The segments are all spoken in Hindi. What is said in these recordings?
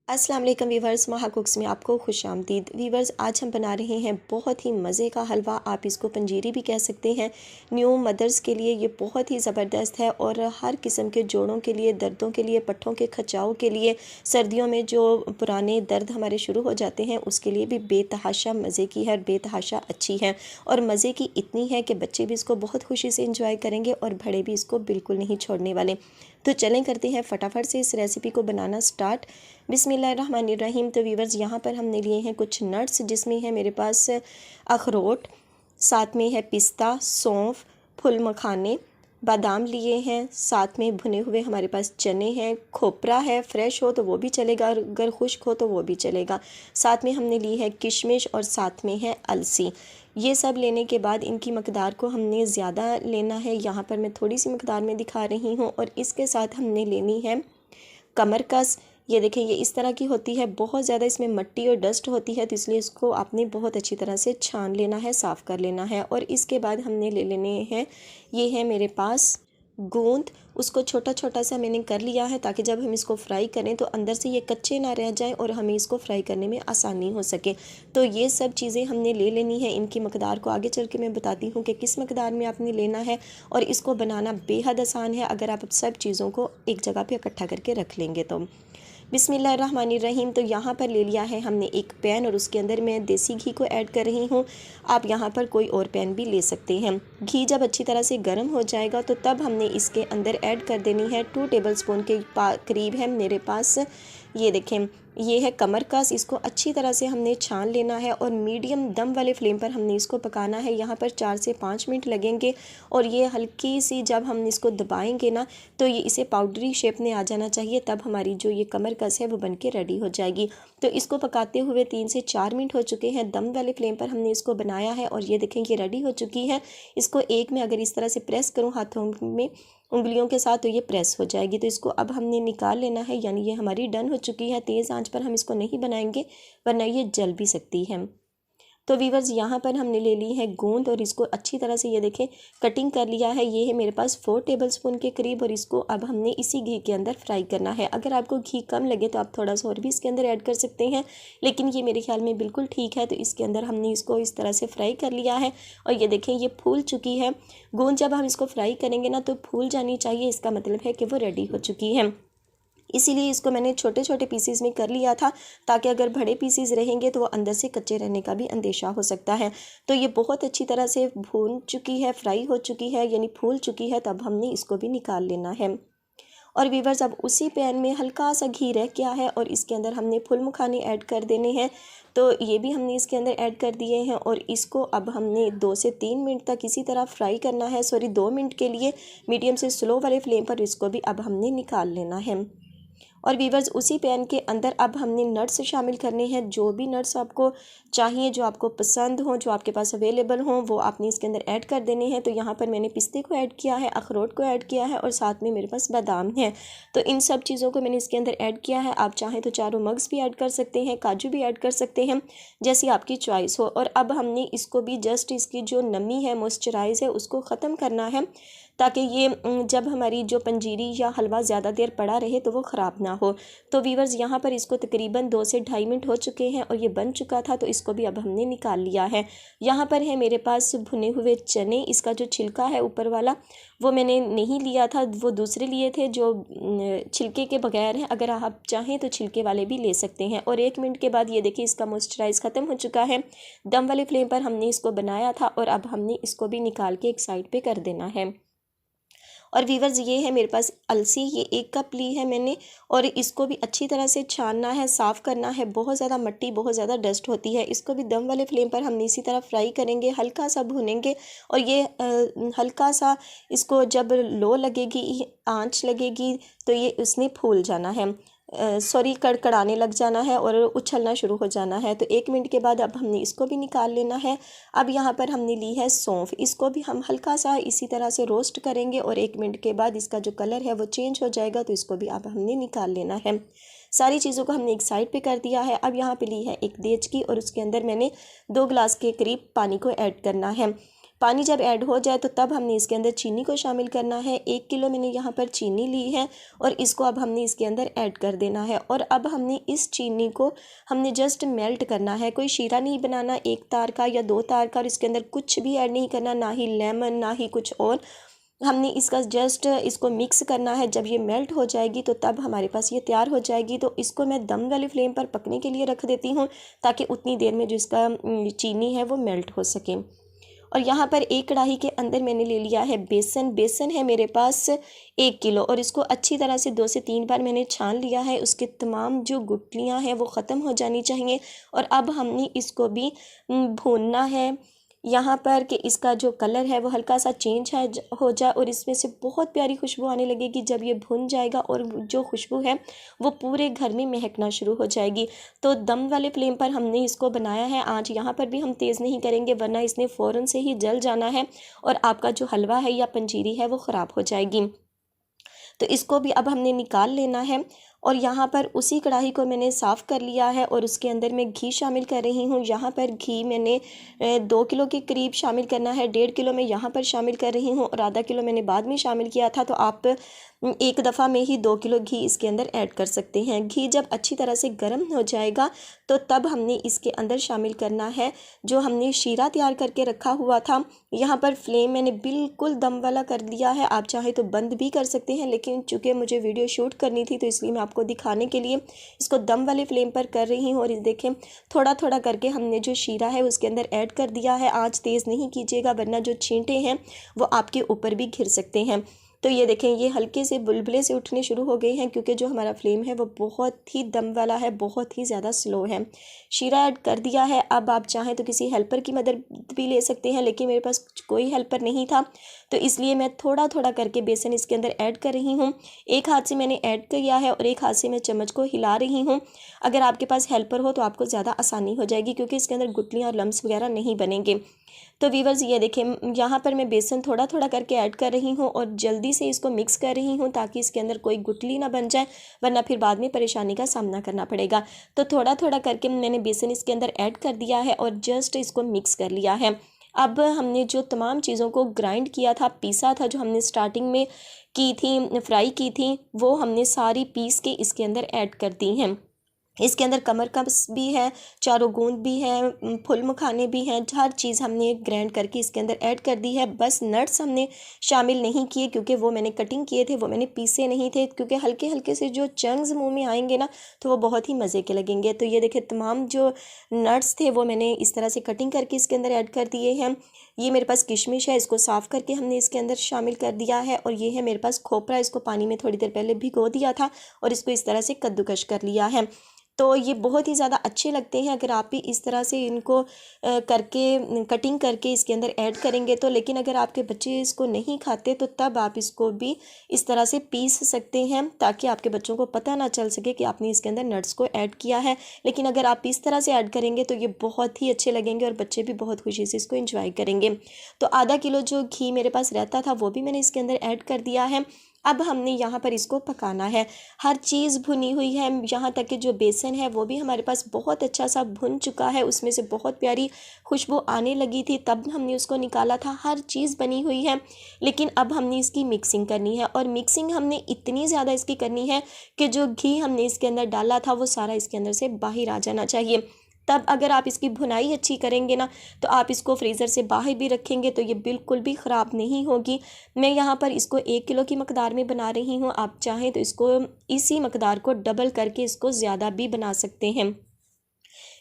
अस्सलाम वालेकुम वीवर्स, महा कुक्स में आपको खुशामदीद। वीवर्स, आज हम बना रहे हैं बहुत ही मज़े का हलवा। आप इसको पंजीरी भी कह सकते हैं। न्यू मदर्स के लिए ये बहुत ही ज़बरदस्त है और हर किस्म के जोड़ों के लिए, दर्दों के लिए, पट्ठों के खचाव के लिए, सर्दियों में जो पुराने दर्द हमारे शुरू हो जाते हैं उसके लिए भी बेतहाशा मज़े की है और बेतहाशा अच्छी है। और मज़े की इतनी है कि बच्चे भी इसको बहुत खुशी से इंजॉय करेंगे और बड़े भी इसको बिल्कुल नहीं छोड़ने वाले। तो चलें करते हैं फटाफट से इस रेसिपी को बनाना स्टार्ट। बिस्मिल्लाहिर्रहमानिर्रहीम। तो वीवर्स, यहाँ पर हमने लिए हैं कुछ नट्स, जिसमें है मेरे पास अखरोट, साथ में है पिस्ता, सौंफ, फुल मखाने, बादाम लिए हैं, साथ में भुने हुए हमारे पास चने हैं, खोपरा है, फ्रेश हो तो वो भी चलेगा, अगर खुश्क हो तो वो भी चलेगा। साथ में हमने ली है किशमिश और साथ में है अलसी। ये सब लेने के बाद इनकी मकदार को हमने ज़्यादा लेना है, यहाँ पर मैं थोड़ी सी मकदार में दिखा रही हूँ। और इसके साथ हमने लेनी है कमरकस। ये देखें, ये इस तरह की होती है, बहुत ज़्यादा इसमें मिट्टी और डस्ट होती है, तो इसलिए इसको आपने बहुत अच्छी तरह से छान लेना है, साफ़ कर लेना है। और इसके बाद हमने ले लेने हैं, ये है मेरे पास गोंद। उसको छोटा छोटा सा मैंने कर लिया है ताकि जब हम इसको फ्राई करें तो अंदर से ये कच्चे ना रह जाएं और हमें इसको फ्राई करने में आसानी हो सके। तो ये सब चीज़ें हमने ले लेनी है। इनकी मकदार को आगे चल के मैं बताती हूँ कि किस मकदार में आपने लेना है। और इसको बनाना बेहद आसान है अगर आप सब चीज़ों को एक जगह पर इकट्ठा करके रख लेंगे तो। बिस्मिल्लाहिर्रहमानिर्रहीम। तो यहाँ पर ले लिया है हमने एक पैन और उसके अंदर मैं देसी घी को ऐड कर रही हूँ। आप यहाँ पर कोई और पैन भी ले सकते हैं। घी जब अच्छी तरह से गर्म हो जाएगा तो तब हमने इसके अंदर ऐड कर देनी है 2 टेबलस्पून के करीब है मेरे पास, ये देखें, ये है कमरकस। इसको अच्छी तरह से हमने छान लेना है और मीडियम दम वाले फ्लेम पर हमने इसको पकाना है। यहाँ पर 4 से 5 मिनट लगेंगे। और ये हल्की सी जब हम इसको दबाएंगे ना तो ये इसे पाउडरी शेप में आ जाना चाहिए, तब हमारी जो ये कमरकस है वो बन के रेडी हो जाएगी। तो इसको पकाते हुए 3 से 4 मिनट हो चुके हैं। दम वाले फ्लेम पर हमने इसको बनाया है और ये देखें ये रेडी हो चुकी है। इसको एक में अगर इस तरह से प्रेस करूँ हाथों में उंगलियों के साथ तो ये प्रेस हो जाएगी। तो इसको अब हमने निकाल लेना है, यानी ये हमारी डन हो चुकी है। तेज़ आंच पर हम इसको नहीं बनाएंगे वरना ये जल भी सकती है। तो वीवर्स, यहाँ पर हमने ले ली है गोंद और इसको अच्छी तरह से ये देखें कटिंग कर लिया है। ये है मेरे पास 4 टेबलस्पून के करीब और इसको अब हमने इसी घी के अंदर फ्राई करना है। अगर आपको घी कम लगे तो आप थोड़ा सा और भी इसके अंदर ऐड कर सकते हैं, लेकिन ये मेरे ख्याल में बिल्कुल ठीक है। तो इसके अंदर हमने इसको इस तरह से फ्राई कर लिया है और ये देखें ये फूल चुकी है। गोंद जब हम इसको फ्राई करेंगे ना तो फूल जानी चाहिए, इसका मतलब है कि वो रेडी हो चुकी है। इसीलिए इसको मैंने छोटे छोटे पीसीज में कर लिया था ताकि अगर बड़े पीसीज रहेंगे तो वो अंदर से कच्चे रहने का भी अंदेशा हो सकता है। तो ये बहुत अच्छी तरह से भून चुकी है, फ्राई हो चुकी है, यानी फूल चुकी है। तब हमने इसको भी निकाल लेना है। और वीवर्स, अब उसी पैन में हल्का सा घी रह गया है और इसके अंदर हमने फुल मखाने ऐड कर देने हैं। तो ये भी हमने इसके अंदर ऐड कर दिए हैं और इसको अब हमने 2 से 3 मिनट तक इसी तरह फ्राई करना है। 2 मिनट के लिए मीडियम से स्लो वाले फ्लेम पर इसको भी अब हमने निकाल लेना है। और वीवर्स, उसी पैन के अंदर अब हमने नट्स शामिल करने हैं। जो भी नट्स आपको चाहिए, जो आपको पसंद हो, जो आपके पास अवेलेबल हों, वो आपने इसके अंदर ऐड कर देने हैं। तो यहाँ पर मैंने पिस्ते को ऐड किया है, अखरोट को ऐड किया है और साथ में मेरे पास बादाम है। तो इन सब चीज़ों को मैंने इसके अंदर ऐड किया है। आप चाहें तो चारों मग्स भी ऐड कर सकते हैं, काजू भी ऐड कर सकते हैं, जैसी आपकी चॉइस हो। और अब हमने इसको भी जस्ट इसकी जो नमी है, मॉइस्चराइज है, उसको ख़त्म करना है ताकि ये जब हमारी जो पंजीरी या हलवा ज़्यादा देर पड़ा रहे तो वो ख़राब ना हो। तो वीवर्स, यहाँ पर इसको तकरीबन 2 से 2.5 मिनट हो चुके हैं और ये बन चुका था। तो इसको भी अब हमने निकाल लिया है। यहाँ पर है मेरे पास भुने हुए चने। इसका जो छिलका है ऊपर वाला वो मैंने नहीं लिया था, वो दूसरे लिए थे जो छिलके के बगैर हैं। अगर आप चाहें तो छिलके वाले भी ले सकते हैं। और 1 मिनट के बाद ये देखिए इसका मॉइस्चराइज ख़त्म हो चुका है। दम वाले फ्लेम पर हमने इसको बनाया था और अब हमने इसको भी निकाल के एक साइड पे कर देना है। और वीवर्स, ये है मेरे पास अलसी, ये 1 कप ली है मैंने और इसको भी अच्छी तरह से छानना है, साफ़ करना है। बहुत ज़्यादा मिट्टी, बहुत ज़्यादा डस्ट होती है। इसको भी दम वाले फ्लेम पर हमने इसी तरह फ्राई करेंगे, हल्का सा भूनेंगे। और ये हल्का सा इसको जब लो लगेगी, आंच लगेगी, तो ये उसने फूल जाना है, कड़कड़ाने लग जाना है और उछलना शुरू हो जाना है। तो 1 मिनट के बाद अब हमने इसको भी निकाल लेना है। अब यहाँ पर हमने ली है सौंफ। इसको भी हम हल्का सा इसी तरह से रोस्ट करेंगे और 1 मिनट के बाद इसका जो कलर है वो चेंज हो जाएगा। तो इसको भी अब हमने निकाल लेना है। सारी चीज़ों को हमने एक साइड पे कर दिया है। अब यहाँ पे ली है एक देचकी और उसके अंदर मैंने 2 गिलास के करीब पानी को ऐड करना है। पानी जब ऐड हो जाए तो तब हमने इसके अंदर चीनी को शामिल करना है। 1 किलो मैंने यहाँ पर चीनी ली है और इसको अब हमने इसके अंदर ऐड कर देना है। और अब हमने इस चीनी को हमने जस्ट मेल्ट करना है, कोई शीरा नहीं बनाना 1 तार का या 2 तार का, और इसके अंदर कुछ भी ऐड नहीं करना, ना ही लेमन ना ही कुछ और। हमने इसका जस्ट इसको मिक्स करना है। जब ये मेल्ट हो जाएगी तो तब हमारे पास ये तैयार हो जाएगी। तो इसको मैं दम वाली फ्लेम पर पकने के लिए रख देती हूँ ताकि उतनी देर में जो इसका चीनी है वो मेल्ट हो सके। और यहाँ पर एक कढ़ाई के अंदर मैंने ले लिया है बेसन। बेसन है मेरे पास 1 किलो और इसको अच्छी तरह से 2 से 3 बार मैंने छान लिया है। उसके तमाम जो गुठलियाँ हैं वो ख़त्म हो जानी चाहिए। और अब हमने इसको भी भूनना है यहाँ पर कि इसका जो कलर है वो हल्का सा चेंज हो जाए और इसमें से बहुत प्यारी खुशबू आने लगेगी। जब ये भुन जाएगा और जो खुशबू है वो पूरे घर में महकना शुरू हो जाएगी। तो दम वाले फ्लेम पर हमने इसको बनाया है। आँच यहाँ पर भी हम तेज़ नहीं करेंगे वरना इसने फ़ौरन से ही जल जाना है और आपका जो हलवा है या पंजीरी है वो ख़राब हो जाएगी। तो इसको भी अब हमने निकाल लेना है। और यहाँ पर उसी कढ़ाई को मैंने साफ़ कर लिया है और उसके अंदर मैं घी शामिल कर रही हूँ। यहाँ पर घी मैंने 2 किलो के करीब शामिल करना है। 1.5 किलो मैं यहाँ पर शामिल कर रही हूँ और आधा किलो मैंने बाद में शामिल किया था। तो आप एक दफ़ा में ही 2 किलो घी इसके अंदर ऐड कर सकते हैं। घी जब अच्छी तरह से गर्म हो जाएगा तो तब हमने इसके अंदर शामिल करना है जो हमने शीरा तैयार करके रखा हुआ था। यहाँ पर फ्लेम मैंने बिल्कुल दम वाला कर दिया है। आप चाहे तो बंद भी कर सकते हैं, लेकिन चूँकि मुझे वीडियो शूट करनी थी तो इसलिए मैं आपको दिखाने के लिए इसको दम वाले फ्लेम पर कर रही हूँ। और इस देखें थोड़ा थोड़ा करके हमने जो शीरा है उसके अंदर ऐड कर दिया है। आँच तेज़ नहीं कीजिएगा वरना जो छींटे हैं वो आपके ऊपर भी घिर सकते हैं। तो ये देखें ये हल्के से बुलबुले से उठने शुरू हो गए हैं क्योंकि जो हमारा फ्लेम है वो बहुत ही दम वाला है, बहुत ही ज़्यादा स्लो है। शीरा ऐड कर दिया है। अब आप चाहें तो किसी हेल्पर की मदद भी ले सकते हैं, लेकिन मेरे पास कोई हेल्पर नहीं था तो इसलिए मैं थोड़ा थोड़ा करके बेसन इसके अंदर ऐड कर रही हूँ। एक हाथ से मैंने ऐड किया है और एक हाथ से मैं चम्मच को हिला रही हूँ। अगर आपके पास हेल्पर हो तो आपको ज़्यादा आसानी हो जाएगी क्योंकि इसके अंदर गुठलियाँ और लम्स वगैरह नहीं बनेंगे। तो वीवर्स ये देखें यहाँ पर मैं बेसन थोड़ा थोड़ा करके ऐड कर रही हूँ और जल्दी से इसको मिक्स कर रही हूँ ताकि इसके अंदर कोई गुठली ना बन जाए वरना फिर बाद में परेशानी का सामना करना पड़ेगा। तो थोड़ा थोड़ा करके मैंने बेसन इसके अंदर ऐड कर दिया है और जस्ट इसको मिक्स कर लिया है। अब हमने जो तमाम चीज़ों को ग्राइंड किया था, पीसा था, जो हमने स्टार्टिंग में की थी, फ्राई की थी, वो हमने सारी पीस के इसके अंदर ऐड कर दी हैं। इसके अंदर कमर कस भी है, चारों गूंद भी है, फुल मखाने भी हैं, हर चीज़ हमने ग्राइंड करके इसके अंदर ऐड कर दी है। बस नट्स हमने शामिल नहीं किए क्योंकि वो मैंने कटिंग किए थे, वो मैंने पीसे नहीं थे क्योंकि हल्के हल्के से जो चंक्स मुंह में आएंगे ना तो वो बहुत ही मज़े के लगेंगे। तो ये देखिए तमाम जो नट्स थे वो मैंने इस तरह से कटिंग करके इसके अंदर ऐड कर दिए हैं। ये मेरे पास किशमिश है, इसको साफ़ करके हमने इसके अंदर शामिल कर दिया है। और ये है मेरे पास खोपरा, इसको पानी में थोड़ी देर पहले भिगो दिया था और इसको इस तरह से कद्दूकश कर लिया है। तो ये बहुत ही ज़्यादा अच्छे लगते हैं अगर आप भी इस तरह से इनको करके कटिंग करके इसके अंदर ऐड करेंगे तो। लेकिन अगर आपके बच्चे इसको नहीं खाते तो तब आप इसको भी इस तरह से पीस सकते हैं ताकि आपके बच्चों को पता ना चल सके कि आपने इसके अंदर नट्स को ऐड किया है। लेकिन अगर आप इस तरह से ऐड करेंगे तो ये बहुत ही अच्छे लगेंगे और बच्चे भी बहुत खुशी से इसको एंजॉय करेंगे। तो आधा किलो जो घी मेरे पास रहता था वो भी मैंने इसके अंदर ऐड कर दिया है। अब हमने यहाँ पर इसको पकाना है। हर चीज़ भुनी हुई है, यहाँ तक कि जो बेसन है वो भी हमारे पास बहुत अच्छा सा भुन चुका है, उसमें से बहुत प्यारी खुशबू आने लगी थी तब हमने उसको निकाला था। हर चीज़ बनी हुई है, लेकिन अब हमने इसकी मिक्सिंग करनी है और मिक्सिंग हमने इतनी ज़्यादा इसकी करनी है कि जो घी हमने इसके अंदर डाला था वो सारा इसके अंदर से बाहर आ जाना चाहिए। तब अगर आप इसकी भुनाई अच्छी करेंगे ना तो आप इसको फ्रीज़र से बाहर भी रखेंगे तो ये बिल्कुल भी ख़राब नहीं होगी। मैं यहाँ पर इसको 1 किलो की मकदार में बना रही हूँ, आप चाहें तो इसको इसी मकदार को डबल करके इसको ज़्यादा भी बना सकते हैं।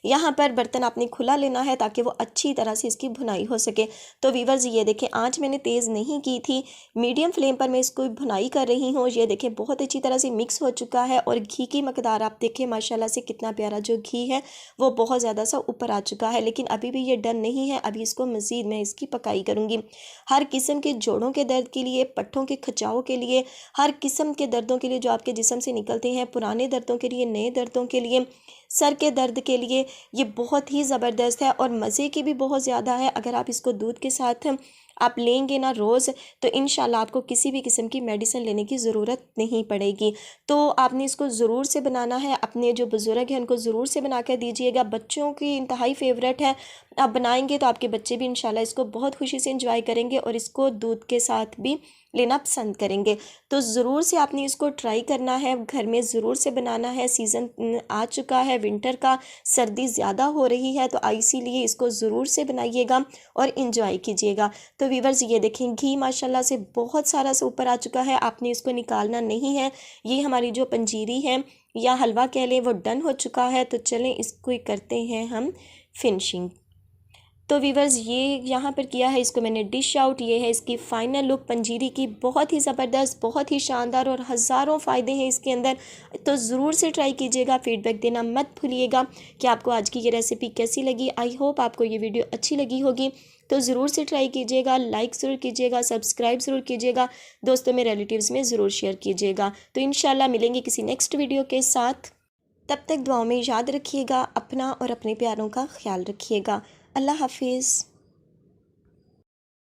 यहाँ पर बर्तन आपने खुला लेना है ताकि वो अच्छी तरह से इसकी भुनाई हो सके। तो वीवर्स ये देखें आँच मैंने तेज़ नहीं की थी, मीडियम फ्लेम पर मैं इसको भुनाई कर रही हूँ। ये देखें बहुत अच्छी तरह से मिक्स हो चुका है और घी की मकदार आप देखें माशाल्लाह से कितना प्यारा जो घी है वो बहुत ज़्यादा सा ऊपर आ चुका है। लेकिन अभी भी ये डन नहीं है, अभी इसको मज़ीद मैं इसकी पकाई करूँगी। हर किस्म के जोड़ों के दर्द के लिए, पट्ठों के खिंचाव के लिए, हर किस्म के दर्दों के लिए जो आपके जिस्म से निकलते हैं, पुराने दर्दों के लिए, नए दर्दों के लिए, सर के दर्द के लिए ये बहुत ही ज़बरदस्त है और मज़े की भी बहुत ज़्यादा है। अगर आप इसको दूध के साथ आप लेंगे ना रोज़, तो इंशाल्लाह आपको किसी भी किस्म की मेडिसिन लेने की ज़रूरत नहीं पड़ेगी। तो आपने इसको ज़रूर से बनाना है, अपने जो बुज़ुर्ग हैं उनको ज़रूर से बना कर दीजिएगा। बच्चों की इंतहाई फ़ेवरेट है, आप बनाएंगे तो आपके बच्चे भी इंशाल्लाह इसको बहुत खुशी से इंजॉय करेंगे और इसको दूध के साथ भी लेना पसंद करेंगे। तो ज़रूर से आपने इसको ट्राई करना है, घर में ज़रूर से बनाना है। सीज़न आ चुका है विंटर का, सर्दी ज़्यादा हो रही है, तो इसीलिए इसको ज़रूर से बनाइएगा और इन्जॉय कीजिएगा। तो वीवर्स ये देखें, घी माशाल्लाह से बहुत सारा से ऊपर आ चुका है, आपने इसको निकालना नहीं है। ये हमारी जो पंजीरी है या हलवा कह लें वो डन हो चुका है। तो चलें इसको ही करते हैं हम फिनिशिंग। तो वीवर्स ये यहाँ पर किया है, इसको मैंने डिश आउट। ये है इसकी फ़ाइनल लुक पंजीरी की, बहुत ही ज़बरदस्त, बहुत ही शानदार और हज़ारों फ़ायदे हैं इसके अंदर। तो ज़रूर से ट्राई कीजिएगा, फ़ीडबैक देना मत भूलिएगा कि आपको आज की ये रेसिपी कैसी लगी। आई होप आपको ये वीडियो अच्छी लगी होगी। तो ज़रूर से ट्राई कीजिएगा, लाइक ज़रूर कीजिएगा, सब्सक्राइब ज़रूर कीजिएगा, दोस्तों में रिलेटिव्स में ज़रूर शेयर कीजिएगा। तो इंशाल्लाह मिलेंगे किसी नेक्स्ट वीडियो के साथ। तब तक दुआओं में याद रखिएगा, अपना और अपने प्यारों का ख्याल रखिएगा। अल्लाह हाफिज़।